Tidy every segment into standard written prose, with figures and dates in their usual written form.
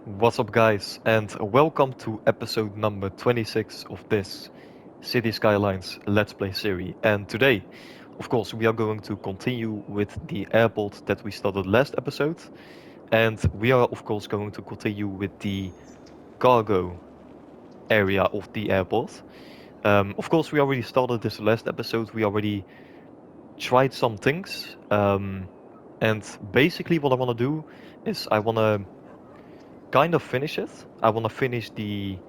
What's up, guys, and welcome to episode number 26 of this City Skylines Let's Play series. And today, of course, we are going to continue with the airport that we started last episode, and we are, of course, going to continue with the cargo area of the airport. Of course, we already started this last episode, we already tried some things, and basically, what I want to do is I want to kind of finish it. I want to finish the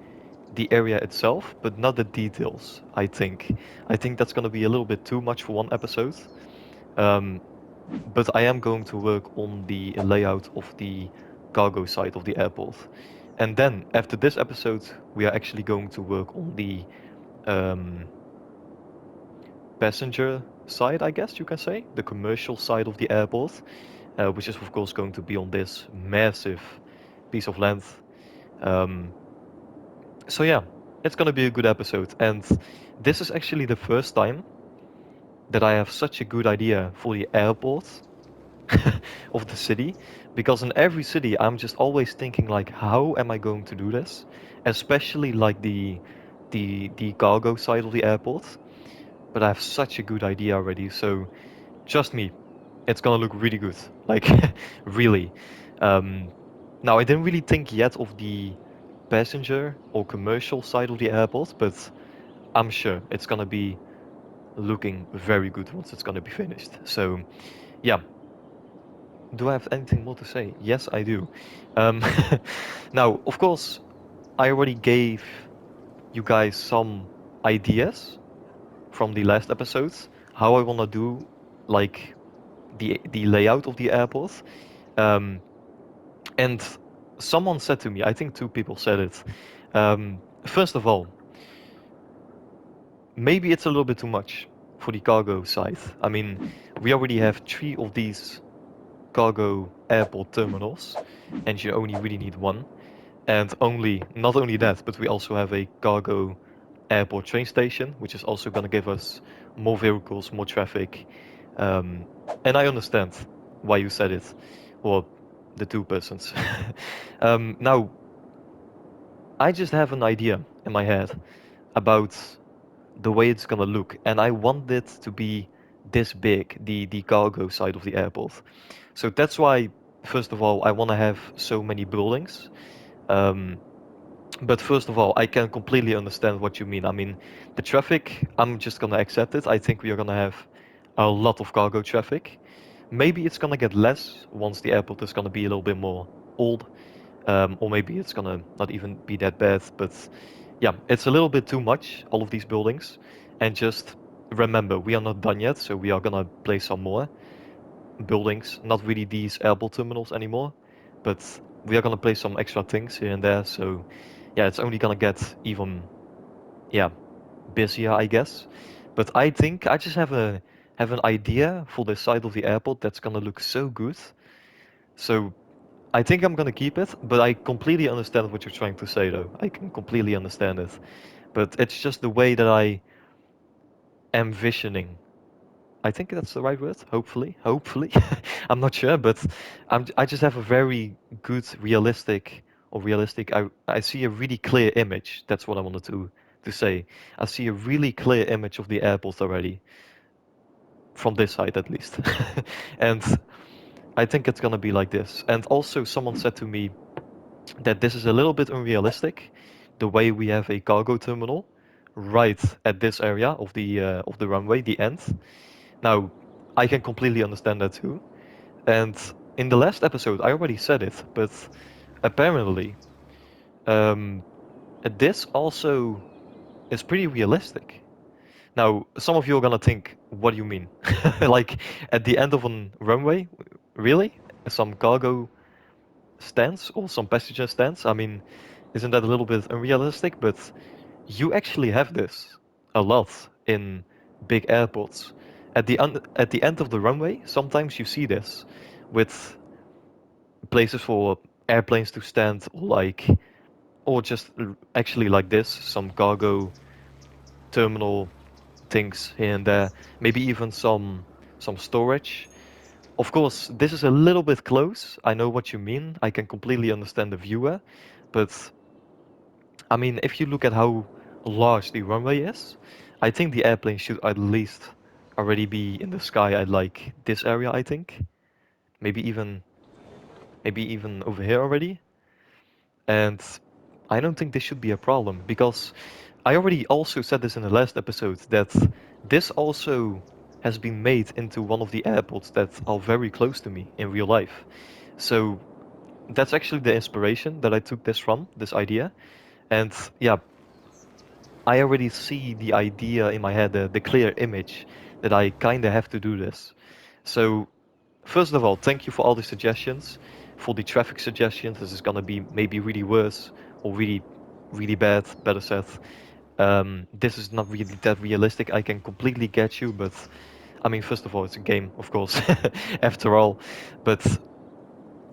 area itself, but not the details. I think that's going to be a little bit too much for one episode. Um, but I am going to work on the layout of the cargo side of the airport, and then after this episode, we are actually going to work on the um, passenger side, I guess you can say, the commercial side of the airport, which is of course going to be on this massive piece of land. Um, So yeah, it's gonna be a good episode, and this is actually the first time that I have such a good idea for the airport of the city, because in every city I'm just always thinking like, how am I going to do this? Especially like the cargo side of the airport. But I have such a good idea already, so trust me, it's gonna look really good. Like really. Um, Now I didn't really think yet of the passenger or commercial side of the airport, but I'm sure it's gonna be looking very good once it's gonna be finished. So yeah, do I have anything more to say? Yes, I do. Um, Now, of course, I already gave you guys some ideas from the last episodes how I wanna do like the layout of the airport. Um, and someone said to me, I think two people said it. First of all, maybe it's a little bit too much for the cargo side. I mean, we already have three of these cargo airport terminals, and you only really need one. And not only that, but we also have a cargo airport train station, which is also going to give us more vehicles, more traffic. Um, and I understand why you said it, or the two persons. Now, I just have an idea in my head about the way it's gonna look, and I want it to be this big, the cargo side of the airport. So that's why, first of all, I want to have so many buildings. Um, but first of all, I can completely understand what you mean. I mean, the traffic, I'm just gonna accept it. I think we are gonna have a lot of cargo traffic. Maybe it's gonna get less once the airport is gonna be a little bit more old, or maybe it's gonna not even be that bad. But yeah, it's a little bit too much, all of these buildings. And just remember, we are not done yet, so we are gonna place some more buildings, not really these airport terminals anymore, but we are gonna place some extra things here and there. So yeah, it's only gonna get even, yeah, busier, I guess. But I think I just have an idea for the side of the airport that's gonna look so good. So I think I'm gonna keep it, but I completely understand what you're trying to say, though. I can completely understand it. But it's just the way that I am visioning. I think that's the right word. Hopefully, hopefully. I'm not sure, but I just have a very good, realistic, or realistic. I see a really clear image. That's what I wanted to say. I see a really clear image of the airport already, from this side at least. And I think it's gonna be like this. And also, someone said to me that this is a little bit unrealistic, the way we have a cargo terminal right at this area of the runway, the end. Now, I can completely understand that too. And in the last episode, I already said it, but apparently, um, this also is pretty realistic. Now, some of you are gonna think, what do you mean? Like at the end of a runway? Really? Some cargo stands or some passenger stands? I mean, isn't that a little bit unrealistic? But you actually have this a lot in big airports. At the end of the runway, sometimes you see this with places for airplanes to stand, or just actually like this, some cargo terminal things here and there, maybe even some storage. Of course, this is a little bit close. I know what you mean. I can completely understand the viewer, but I mean, if you look at how large the runway is, I think the airplane should at least already be in the sky at like this area, I think. Maybe even over here already. And I don't think this should be a problem because I already also said this in the last episode that this also has been made into one of the airports that are very close to me in real life. So that's actually the inspiration that I took this from, this idea. And yeah, I already see the idea in my head, the clear image that I kind of have to do this. So first of all, thank you for all the suggestions, for the traffic suggestions. This is gonna be maybe really worse or really, really bad, better said. This is not really that realistic. I can completely get you, but I mean, first of all, it's a game, of course, after all. But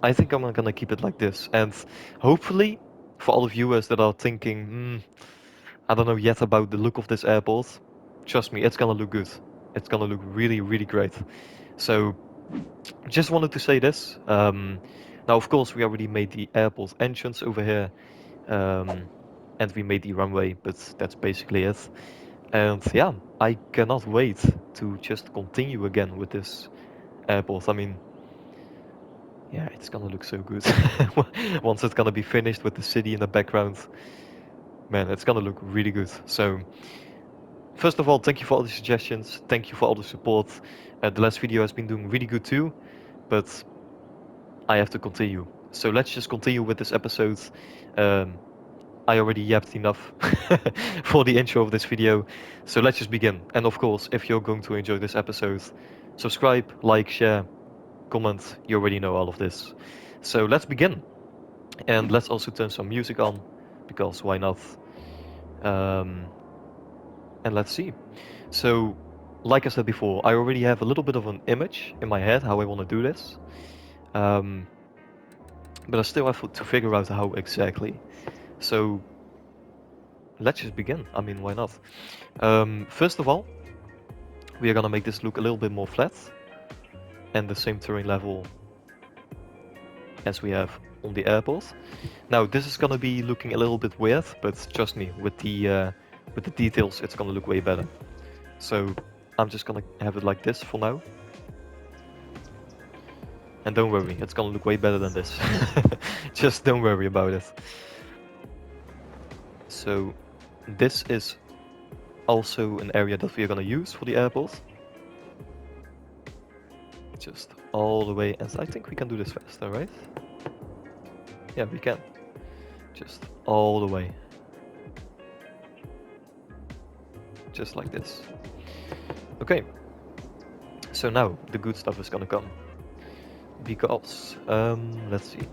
I think I'm gonna keep it like this. And hopefully, for all the viewers that are thinking, I don't know yet about the look of this airport, trust me, it's gonna look good. It's gonna look really, really great. So, just wanted to say this. Now, of course, we already made the airport entrance over here, and we made the runway, but that's basically it. And yeah, I cannot wait to just continue again with this airport. I mean, yeah, it's gonna look so good. Once it's gonna be finished with the city in the background, man, it's gonna look really good. So, first of all, thank you for all the suggestions. Thank you for all the support. The last video has been doing really good too, but I have to continue. So let's just continue with this episode. I already yapped enough for the intro of this video, so let's just begin. And of course, if you're going to enjoy this episode, subscribe, like, share, comment. You already know all of this. So let's begin. And let's also turn some music on, because why not? And let's see. So, like I said before, I already have a little bit of an image in my head how I want to do this. But I still have to figure out how exactly. So, let's just begin. I mean, why not? First of all, we are gonna make this look a little bit more flat and the same terrain level as we have on the airport. Now, this is gonna be looking a little bit weird, but trust me, with the details, it's gonna look way better. So, I'm just gonna have it like this for now. And don't worry, it's gonna look way better than this. Just don't worry about it. So, this is also an area that we are gonna use for the airport. Just all the way, and I think we can do this faster, right? Yeah, we can. Just all the way. Just like this. Okay. So now, the good stuff is gonna come. Because, let's see.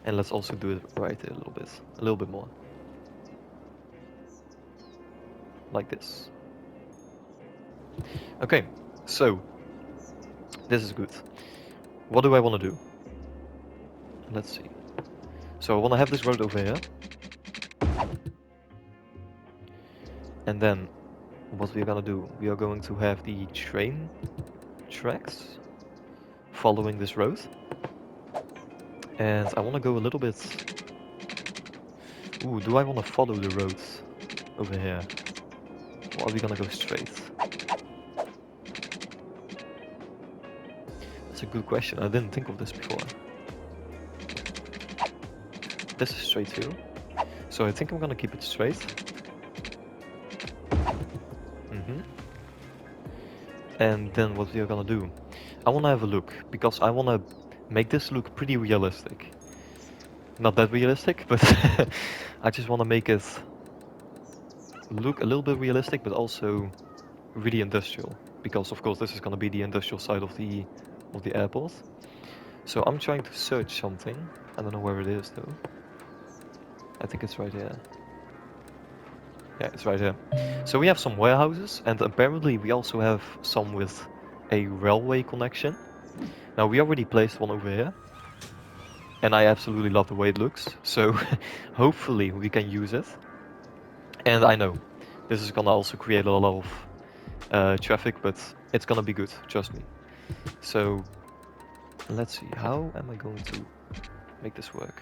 And let's also do it right a little bit more. Like this. Okay, so this is good. What do I want to do? Let's see. So I want to have this road over here. And then what we're gonna do, we are going to have the train tracks following this road. And I want to go a little bit... Ooh, do I want to follow the road over here? Or are we gonna go straight? That's a good question. I didn't think of this before. This is straight too. So I think I'm gonna keep it straight. And then what we are gonna do, I wanna have a look, because I wanna make this look pretty realistic. Not that realistic, but I just wanna make it look a little bit realistic, but also really industrial. Because of course this is gonna be the industrial side of the airport. So I'm trying to search something. I don't know where it is though. I think it's right here. Yeah, it's right here. So we have some warehouses, and apparently we also have some with a railway connection. Now we already placed one over here, and I absolutely love the way it looks, so hopefully we can use it. And I know, this is gonna also create a lot of traffic, but it's gonna be good, trust me. So let's see, how am I going to make this work?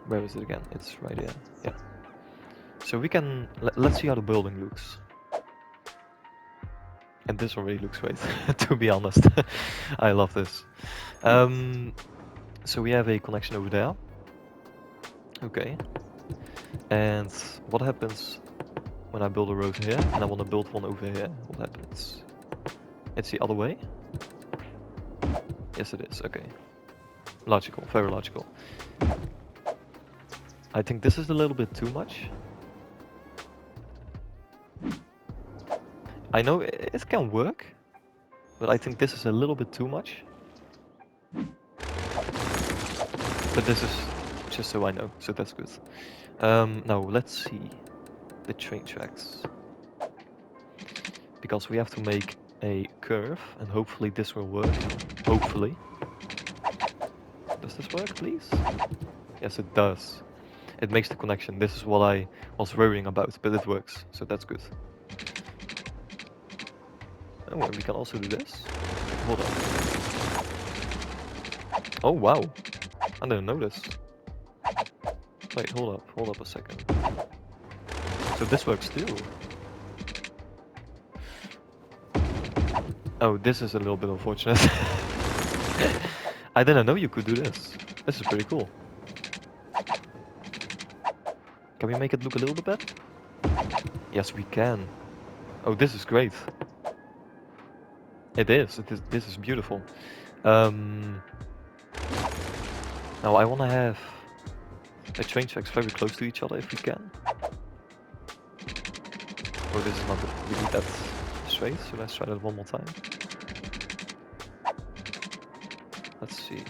Where is it again? It's right here. Yeah. So we can let's see how the building looks. And this already looks great, to be honest. I love this. So we have a connection over there. Okay. And what happens when I build a road here and I want to build one over here? What happens? It's the other way? Yes, it is. Okay. Logical. Very logical. I think this is a little bit too much. I know it can work, but I think this is a little bit too much. But this is just so I know, so that's good. Now let's see the train tracks. Because we have to make a curve, and hopefully this will work. Hopefully. Does this work, please? Yes, it does. It makes the connection. This is what I was worrying about, but it works, so that's good. Oh, and we can also do this. Hold on. Oh, wow. I didn't know this. Wait, hold up a second. So this works too. Oh, this is a little bit unfortunate. I didn't know you could do this. This is pretty cool. Can we make it look a little bit better? Yes, we can. Oh, this is great. It is. This is beautiful. Now I want to have the train tracks very close to each other if we can. Oh, this is not really that straight, so let's try that one more time. Let's see.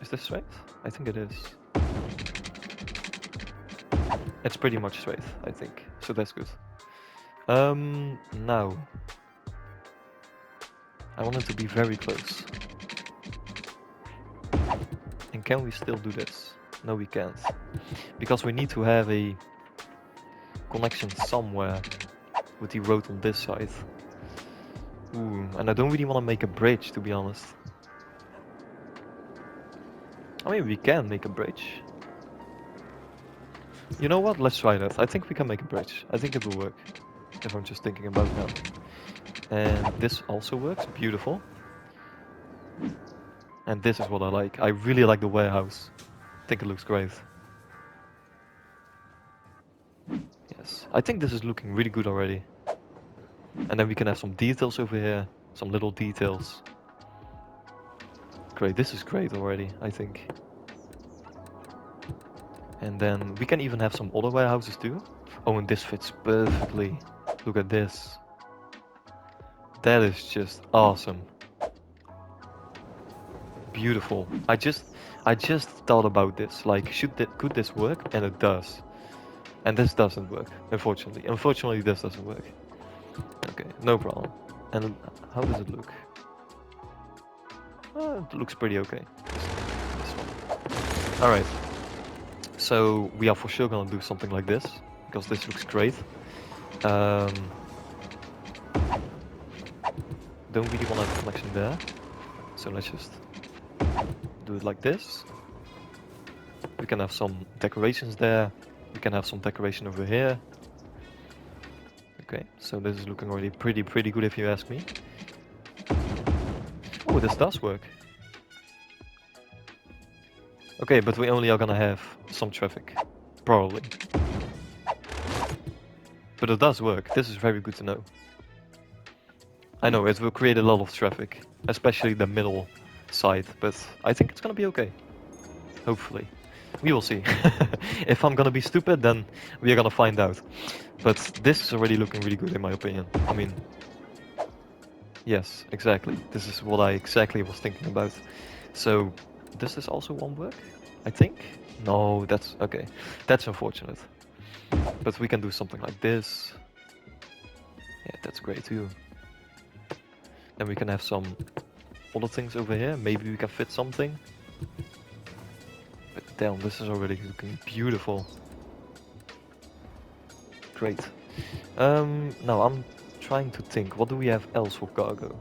Is this straight? I think it is. It's pretty much straight, I think. So that's good. Now. I want it to be very close. And can we still do this? No, we can't. Because we need to have a connection somewhere with the road on this side. Ooh, and I don't really want to make a bridge, to be honest. I mean, we can make a bridge. You know what? Let's try that. I think we can make a bridge. I think it will work. If I'm just thinking about it now. And this also works. Beautiful. And this is what I like. I really like the warehouse. I think it looks great. Yes. I think this is looking really good already. And then we can have some details over here. Some little details. Great. This is great already, I think. And then we can even have some other warehouses too. Oh, and this fits perfectly. Look at this. That is just awesome. Beautiful. I just thought about this. Like, could this work? And it does. And this doesn't work, unfortunately. Unfortunately, this doesn't work. Okay, no problem. And how does it look? It looks pretty okay. This one. All right. So we are for sure gonna do something like this because this looks great. Don't really want to have a connection there, so let's just do it like this. We can have some decorations there. We can have some decoration over here. Okay, so this is looking already pretty good if you ask me. Oh, this does work. Okay, but we only are gonna have some traffic, probably. But it does work. This is very good to know. I know it will create a lot of traffic, especially the middle side, but I think it's gonna be okay. Hopefully. We will see. If I'm gonna be stupid, then we are gonna find out. But this is already looking really good in my opinion. I mean, yes, exactly. This is what I exactly was thinking about. So, does this also won't work? I think? No, that's okay. That's unfortunate. But we can do something like this. Yeah, that's great too. Then we can have some other things over here. Maybe we can fit something. But damn, this is already looking beautiful. Great. Now I'm trying to think, what do we have else for cargo?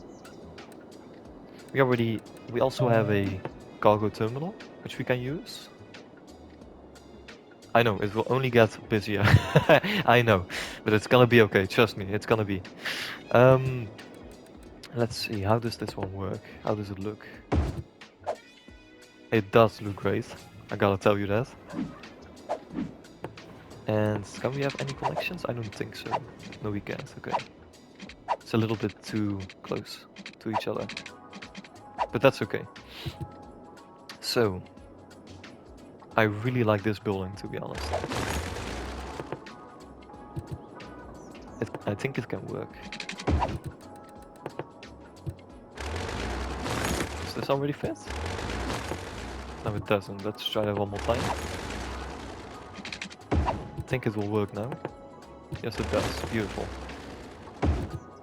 We also have a cargo terminal, which we can use. I know, it will only get busier. I know, but it's gonna be okay, trust me, it's gonna be. Let's see, how does this one work? How does it look? It does look great, I gotta tell you that. And can we have any connections? I don't think so. No, we can't, okay. It's a little bit too close to each other. But that's okay. So, I really like this building, to be honest. I think it can work. Does this already fit? No, it doesn't. Let's try that one more time. I think it will work now. Yes, it does. Beautiful.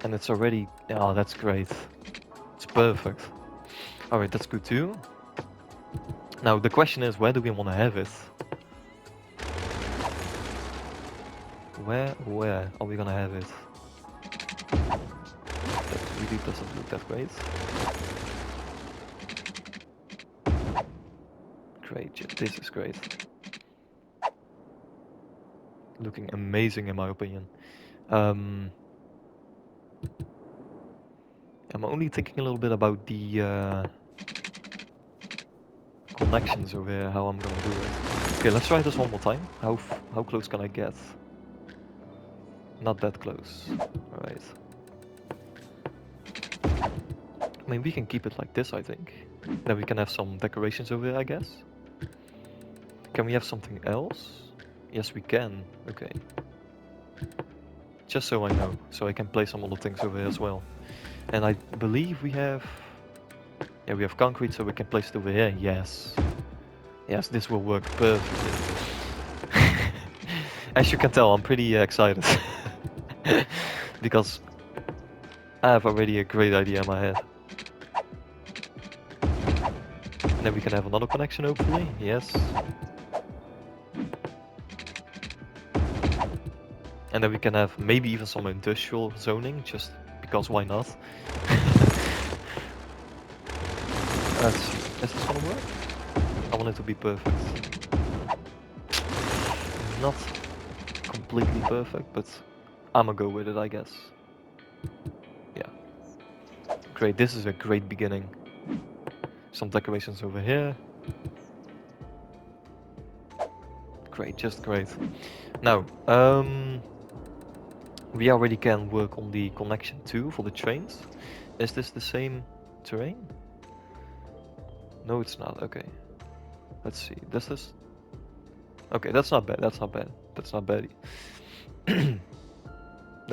And it's already... Oh, that's great. It's perfect. Alright, that's good too. Now, the question is, where do we want to have it? Where are we gonna have it? That really doesn't look that great. Great, this is great. Looking amazing in my opinion. I'm only thinking a little bit about the connections over here, how I'm gonna do it. Okay, let's try this one more time. How close can I get? Not that close. Alright. I mean, we can keep it like this, I think. Then we can have some decorations over here, I guess. Can we have something else? Yes, we can. Okay. Just so I know, so I can place some other things over here as well. And I believe we have... Yeah, we have concrete, so we can place it over here. Yes. Yes, this will work perfectly. As you can tell, I'm pretty excited. Because I have already a great idea in my head. And then we can have another connection, hopefully. Yes. And then we can have maybe even some industrial zoning, just because why not? Let's see. Is this gonna work? I want it to be perfect. Not completely perfect, but I'm gonna go with it, I guess. Yeah. Great, this is a great beginning. Some decorations over here. Great, just great. Now, we already can work on the connection too for the trains. Is this the same terrain? No, it's not. Okay. Let's see. This is... Okay, that's not bad. That's not bad. That's not bad. Then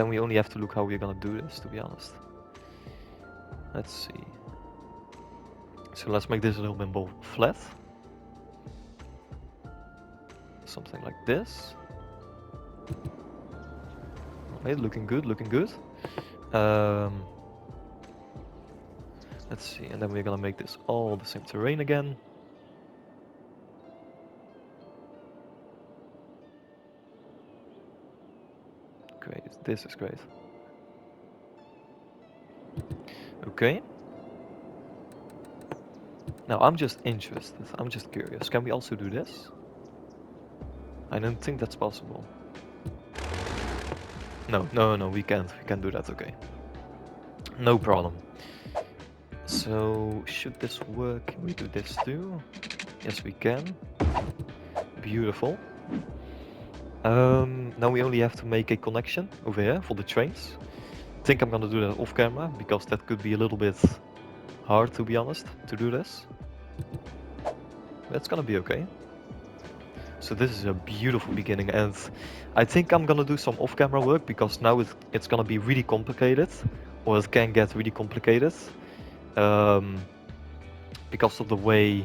we only have to look how we're gonna do this, to be honest. Let's see. So let's make this a little bit more flat. Something like this. Alright, looking good, looking good. Let's see, and then we're gonna make this all the same terrain again. Great, this is great. Okay. Now I'm just interested, I'm just curious. Can we also do this? I don't think that's possible. No, we can't. We can't do that, okay. No problem. So, should this work? Can we do this too? Yes, we can. Beautiful. Now we only have to make a connection over here for the trains. I think I'm gonna do that off camera, because that could be a little bit hard, to be honest, to do this. That's gonna be okay. So this is a beautiful beginning, and I think I'm gonna do some off-camera work, because now it's gonna be really complicated, or it can get really complicated, because of the way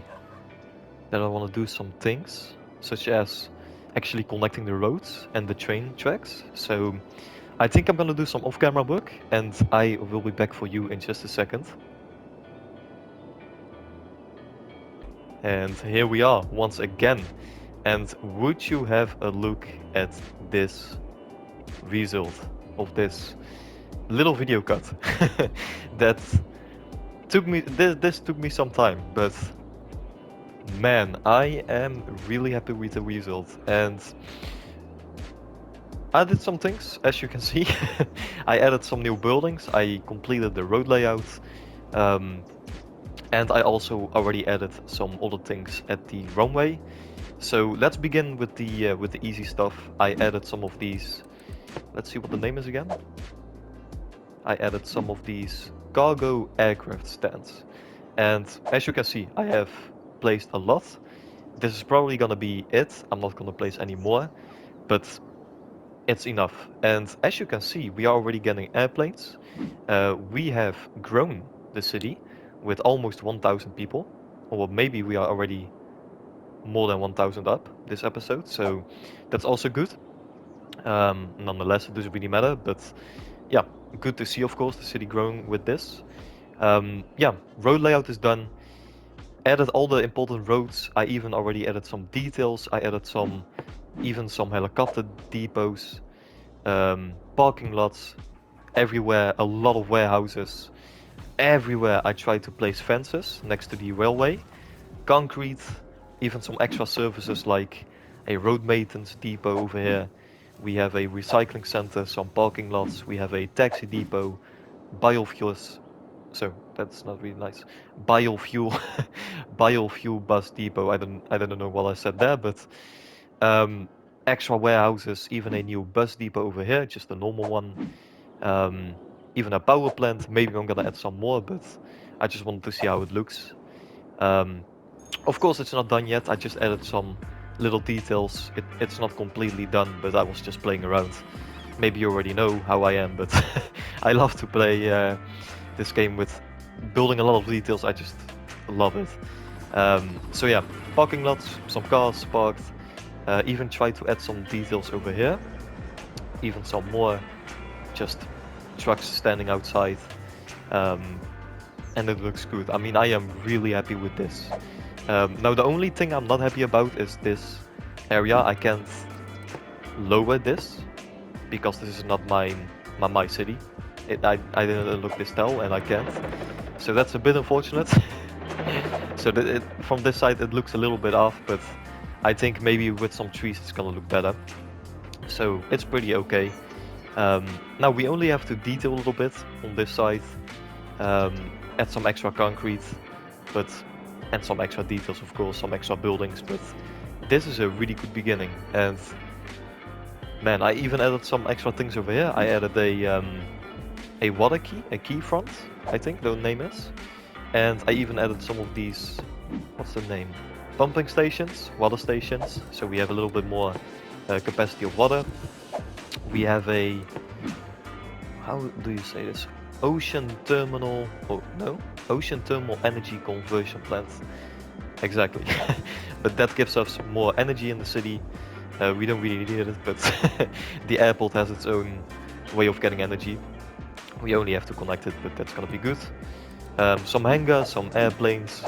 that I want to do some things, such as actually connecting the roads and the train tracks. So I think I'm gonna do some off-camera work, and I will be back for you in just a second. And here we are once again. And would you have a look at this result? of this little video cut. That took me, this took me some time, but man, I am really happy with the result. And I did some things, as you can see. I added some new buildings, I completed the road layout, and I also already added some other things at the runway. So let's begin with the easy stuff. I added some of these, let's see what the name is again. I added some of these cargo aircraft stands. And as you can see, I have placed a lot. This is probably gonna be it. I'm not gonna place any more, but it's enough. And as you can see, we are already getting airplanes. We have grown the city with almost 1,000 people, or maybe we are already more than 1,000 up this episode, so that's also good. Nonetheless, it doesn't really matter, but yeah, good to see, of course, the city growing with this. Yeah, road layout is done. Added all the important roads. I even already added some details. I added even some helicopter depots, parking lots, everywhere, a lot of warehouses. Everywhere I tried to place fences next to the railway, concrete, even some extra services like a road maintenance depot over here. We have a recycling center, some parking lots, we have a taxi depot, biofuels. So that's not really nice. Biofuel, biofuel bus depot. I don't know what I said there, but extra warehouses, even a new bus depot over here, just a normal one. Even a power plant. Maybe I'm gonna add some more, but I just wanted to see how it looks. Of course, it's not done yet. I just added some little details. It's not completely done, but I was just playing around. Maybe you already know how I am, but I love to play this game with building a lot of details. I just love it. So yeah, parking lots, some cars parked. Even try to add some details over here. Even some more just trucks standing outside. And it looks good. I mean, I am really happy with this. Now the only thing I'm not happy about is this area. I can't lower this because this is not my city. I didn't look this tall and I can't. So that's a bit unfortunate. So from this side it looks a little bit off, but I think maybe with some trees it's gonna look better. So it's pretty okay. Now we only have to detail a little bit on this side. Add some extra concrete, and some extra details, of course, some extra buildings, but this is a really good beginning. And man, I even added some extra things over here. I added a water key, a key front, I think the name is. And I even added some of these, what's the name? Pumping stations, water stations. So we have a little bit more capacity of water. We have a, how do you say this? Ocean terminal, ocean thermal energy conversion plant. Exactly. But that gives us more energy in the city. We don't really need it, but the airport has its own way of getting energy. We only have to connect it, but that's gonna be good. Some hangars, some airplanes,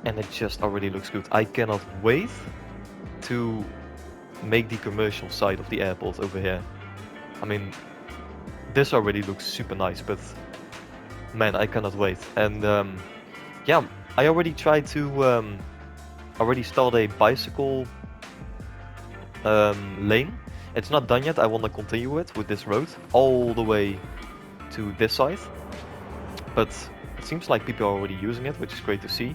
and it just already looks good. I cannot wait to make the commercial side of the airport over here. I mean, this already looks super nice, but man, I cannot wait. And yeah, I already tried to already start a bicycle lane. It's not done yet. I want to continue it with this road all the way to this side, but it seems like people are already using it, which is great to see.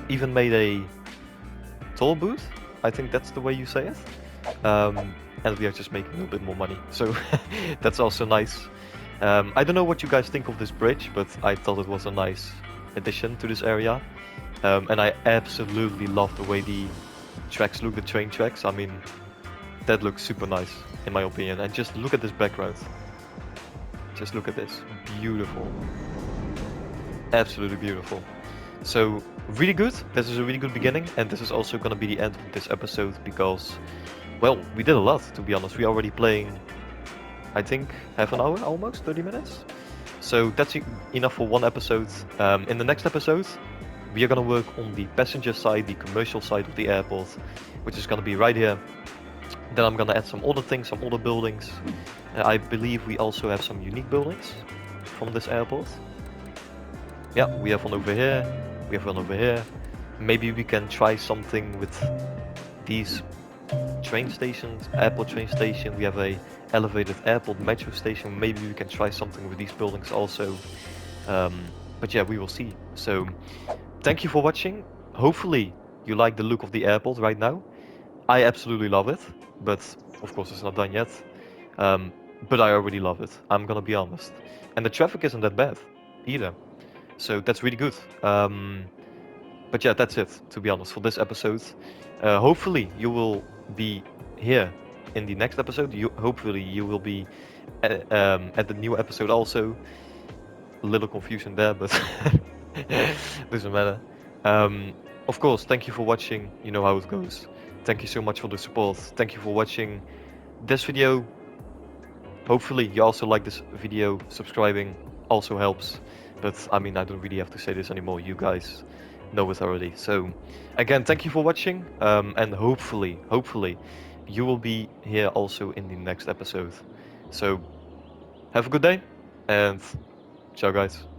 Even made a toll booth, I think that's the way you say it. And we are just making a little bit more money, so that's also nice. I don't know what you guys think of this bridge, but I thought it was a nice addition to this area. And I absolutely love the way the tracks look, the train tracks. I mean, that looks super nice in my opinion. And just look at this background. Just look at this, beautiful. Absolutely beautiful. So really good. This is a really good beginning, and this is also gonna be the end of this episode because, well, we did a lot, to be honest. We're already playing, I think, half an hour, almost 30 minutes. So that's enough for one episode. In the next episode, we are gonna work on the passenger side, the commercial side of the airport, which is gonna be right here. Then I'm gonna add some other things, some other buildings. I believe we also have some unique buildings from this airport. Yeah, we have one over here, we have one over here. Maybe we can try something with these train stations, airport train station. We have a elevated airport metro station. Maybe we can try something with these buildings also. But yeah, we will see. So thank you for watching. Hopefully you like the look of the airport right now. I absolutely love it, but of course it's not done yet. But I already love it, I'm gonna be honest. And the traffic isn't that bad either. So that's really good. But yeah, that's it, to be honest, for this episode. Hopefully you will be here in the next episode. Hopefully you will be at the new episode also. A little confusion there, but doesn't matter. Of course, thank you for watching. You know how it goes. Thank you so much for the support. Thank you for watching this video. Hopefully you also like this video. Subscribing also helps. But I mean, I don't really have to say this anymore. You guys know it already. So again, thank you for watching. And hopefully you will be here also in the next episode. So have a good day and ciao guys.